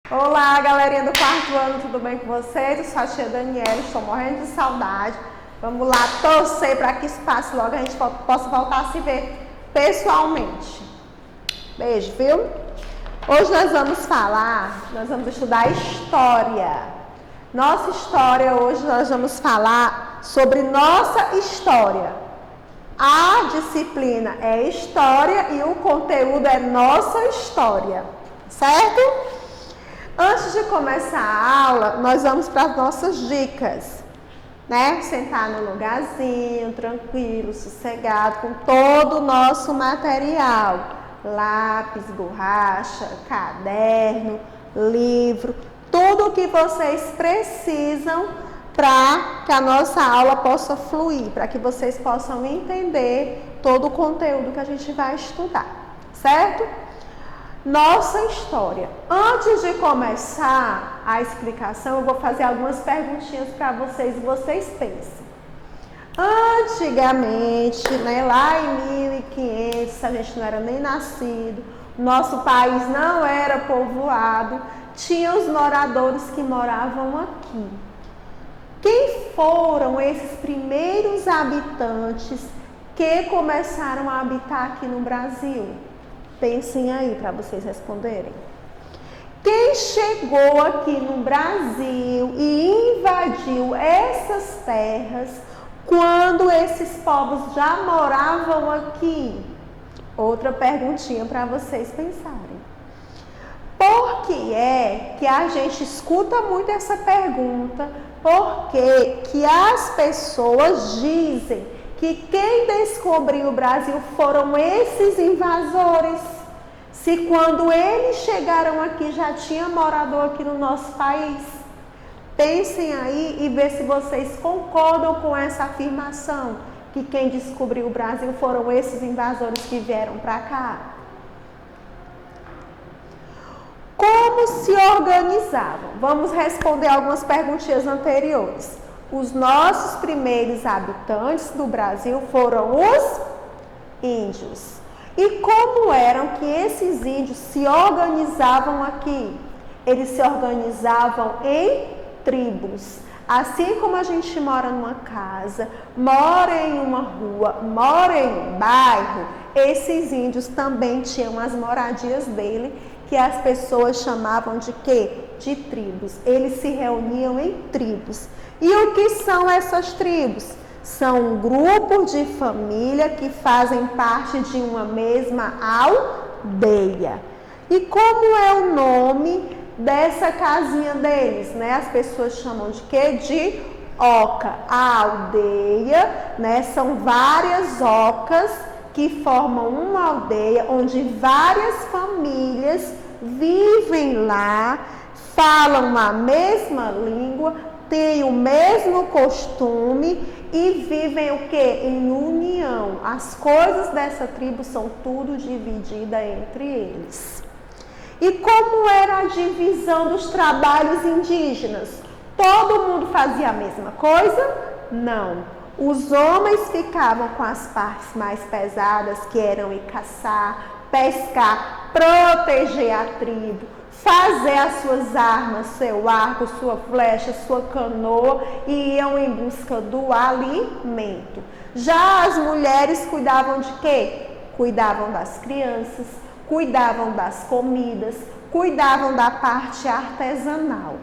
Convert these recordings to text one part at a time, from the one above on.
Olá, galerinha do quarto ano, tudo bem com vocês? Eu sou a tia Daniela, estou morrendo de saudade. Vamos lá torcer para que isso passe logo, a gente possa voltar a se ver pessoalmente. Beijo, viu? Hoje nós vamos estudar história. Nossa história, hoje nós vamos falar sobre nossa história. A disciplina é história e o conteúdo é nossa história, certo? Antes de começar a aula, nós vamos para as nossas dicas, né? Sentar no lugarzinho, tranquilo, sossegado, com todo o nosso material. Lápis, borracha, caderno, livro, tudo o que vocês precisam para que a nossa aula possa fluir, para que vocês possam entender todo o conteúdo que a gente vai estudar, certo? Nossa história. Antes de começar a explicação, eu vou fazer algumas perguntinhas para vocês e vocês pensem. Antigamente, né, lá em 1500, a gente não era nem nascido, nosso país não era povoado, tinha os moradores que moravam aqui. Quem foram esses primeiros habitantes que começaram a habitar aqui no Brasil? Pensem aí para vocês responderem. Quem chegou aqui no Brasil e invadiu essas terras quando esses povos já moravam aqui? Outra perguntinha para vocês pensarem. Por que é que a gente escuta muito essa pergunta? Porque que as pessoas dizem que quem descobriu o Brasil foram esses invasores. Se quando eles chegaram aqui já tinha morador aqui no nosso país. Pensem aí e vê se vocês concordam com essa afirmação, que quem descobriu o Brasil foram esses invasores que vieram para cá. Como se organizavam? Vamos responder algumas perguntinhas anteriores. Os nossos primeiros habitantes do Brasil foram os índios. E como eram que esses índios se organizavam aqui? Eles se organizavam em tribos. Assim como a gente mora numa casa, mora em uma rua, mora em um bairro, esses índios também tinham as moradias dele, que as pessoas chamavam de quê? De tribos. Eles se reuniam em tribos. E o que são essas tribos? São um grupo de família que fazem parte de uma mesma aldeia. E como é o nome dessa casinha deles, né? As pessoas chamam de quê? De oca. A aldeia, né? São várias ocas que formam uma aldeia onde várias famílias vivem lá, falam a mesma língua, têm o mesmo costume e vivem o que? Em união. As coisas dessa tribo são tudo dividida entre eles. E como era a divisão dos trabalhos indígenas? Todo mundo fazia a mesma coisa? Não. Os homens ficavam com as partes mais pesadas, que eram ir caçar, pescar, proteger a tribo, fazer as suas armas, seu arco, sua flecha, sua canoa, e iam em busca do alimento. Já as mulheres cuidavam de quê? Cuidavam das crianças, cuidavam das comidas, cuidavam da parte artesanal.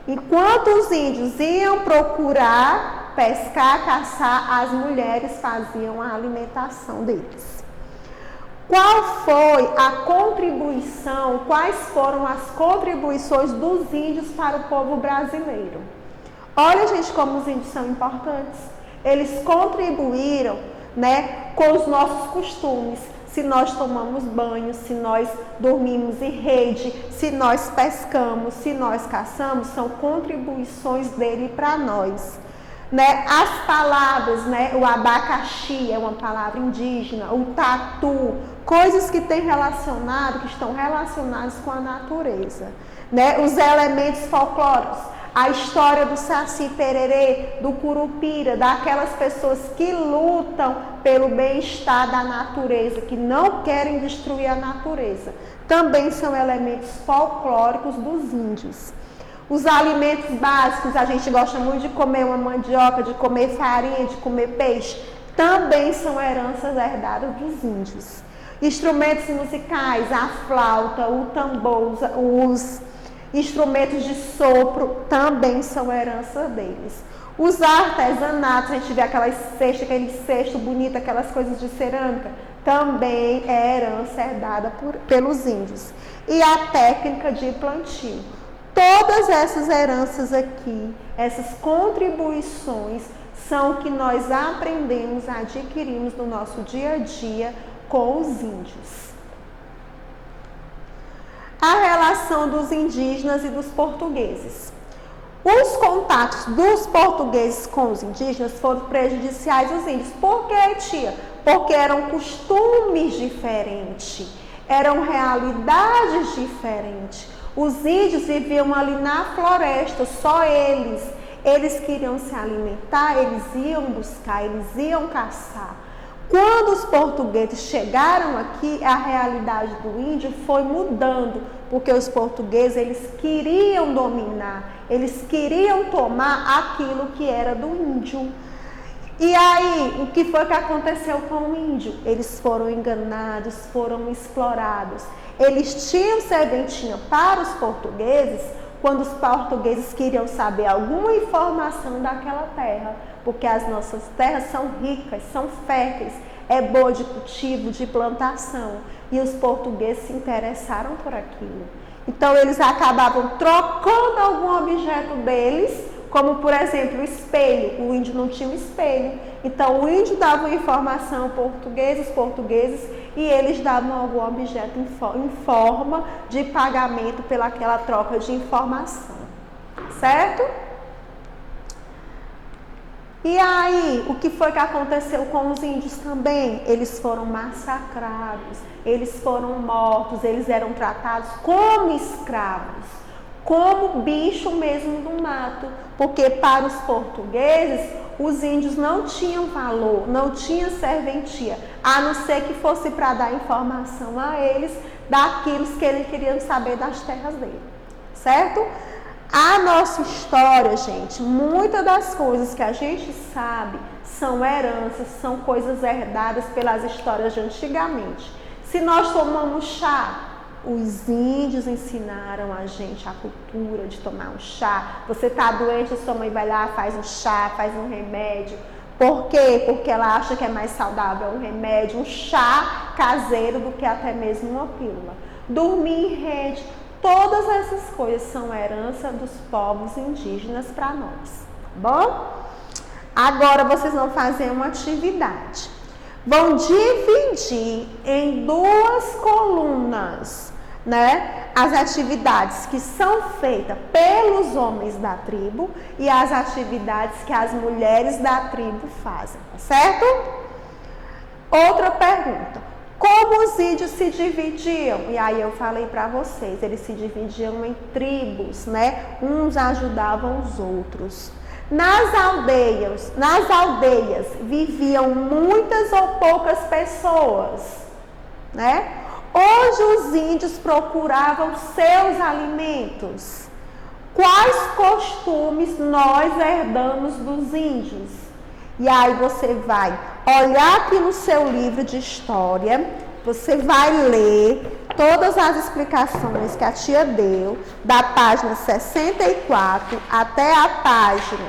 Enquanto os índios iam procurar pescar, caçar, as mulheres faziam a alimentação deles. Qual foi a contribuição, quais foram as contribuições dos índios para o povo brasileiro? Olha, gente, como os índios são importantes. Eles contribuíram, né, com os nossos costumes. Se nós tomamos banho, se nós dormimos em rede, se nós pescamos, se nós caçamos, são contribuições dele para nós. Né? As palavras, né? O abacaxi é uma palavra indígena, o tatu, coisas que estão relacionadas com a natureza. Né? Os elementos folclóricos, a história do Saci Pererê, do Curupira, daquelas pessoas que lutam pelo bem-estar da natureza, que não querem destruir a natureza. Também são elementos folclóricos dos índios. Os alimentos básicos, a gente gosta muito de comer uma mandioca, de comer farinha, de comer peixe, também são heranças herdadas dos índios. Instrumentos musicais, a flauta, o tambor, os instrumentos de sopro também são herança deles. Os artesanatos, a gente vê aquele cesto bonito, aquelas coisas de cerâmica, também é herança herdada pelos índios. E a técnica de plantio. Todas essas heranças aqui, essas contribuições, são o que nós aprendemos, adquirimos no nosso dia a dia com os índios. A relação dos indígenas e dos portugueses. Os contatos dos portugueses com os indígenas foram prejudiciais aos índios. Por quê, tia? Porque eram costumes diferentes, eram realidades diferentes. Os índios viviam ali na floresta, só eles. Eles queriam se alimentar, eles iam buscar, eles iam caçar. Quando os portugueses chegaram aqui, a realidade do índio foi mudando, porque os portugueses, eles queriam dominar, eles queriam tomar aquilo que era do índio. E aí, o que foi que aconteceu com o índio? Eles foram enganados, foram explorados. Eles tinham serventia para os portugueses quando os portugueses queriam saber alguma informação daquela terra, porque as nossas terras são ricas, são férteis, é boa de cultivo, de plantação, e os portugueses se interessaram por aquilo. Então eles acabavam trocando algum objeto deles, como por exemplo o espelho. O índio não tinha um espelho, então o índio dava uma informação aos portugueses, e eles davam algum objeto em forma de pagamento pelaquela troca de informação, certo? E aí, o que foi que aconteceu com os índios também? Eles foram massacrados, eles foram mortos, eles eram tratados como escravos, como bicho mesmo do mato, porque para os portugueses, os índios não tinham valor, não tinham serventia, a não ser que fosse para dar informação a eles daquilo que eles queriam saber das terras dele, certo? A nossa história, gente, muitas das coisas que a gente sabe são heranças, são coisas herdadas pelas histórias de antigamente. Se nós tomamos chá, os índios ensinaram a gente a cultura de tomar um chá. Você está doente, a sua mãe vai lá, faz um chá, faz um remédio. Por quê? Porque ela acha que é mais saudável um remédio, um chá caseiro, do que até mesmo uma pílula. Dormir em rede. Todas essas coisas são herança dos povos indígenas para nós, tá bom? Agora vocês vão fazer uma atividade. Vão dividir em duas colunas, né? As atividades que são feitas pelos homens da tribo e as atividades que as mulheres da tribo fazem, tá certo? Outra pergunta. Como os índios se dividiam? E aí eu falei para vocês, eles se dividiam em tribos, né? Uns ajudavam os outros. Nas aldeias viviam muitas ou poucas pessoas, né? Hoje os índios procuravam seus alimentos. Quais costumes nós herdamos dos índios? E aí você vai olhar aqui no seu livro de história, você vai ler todas as explicações que a tia deu, da página 64 até a página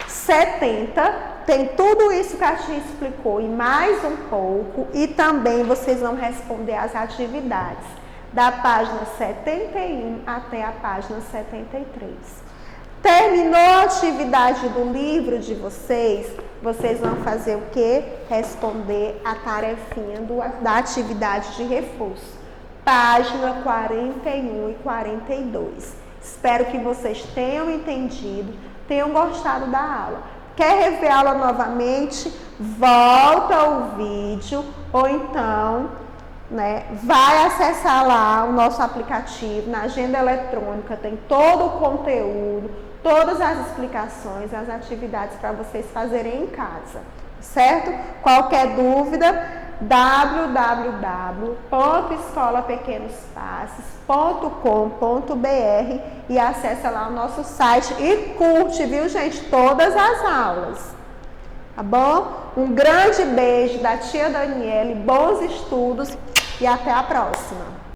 70, tem tudo isso que a tia explicou e mais um pouco, e também vocês vão responder as atividades da página 71 até a página 73. Terminou a atividade do livro de vocês, vocês vão fazer o quê? Responder a tarefinha da atividade de reforço. Página 41 e 42. Espero que vocês tenham entendido, tenham gostado da aula. Quer rever a aula novamente? Volta ao vídeo ou então né, vai acessar lá o nosso aplicativo, na agenda eletrônica, tem todo o conteúdo, todas as explicações, as atividades para vocês fazerem em casa, certo? Qualquer dúvida, www.escolapequenospassos.com.br e acessa lá o nosso site e curte, viu, gente, todas as aulas. Tá bom? Um grande beijo da tia Daniele, bons estudos e até a próxima!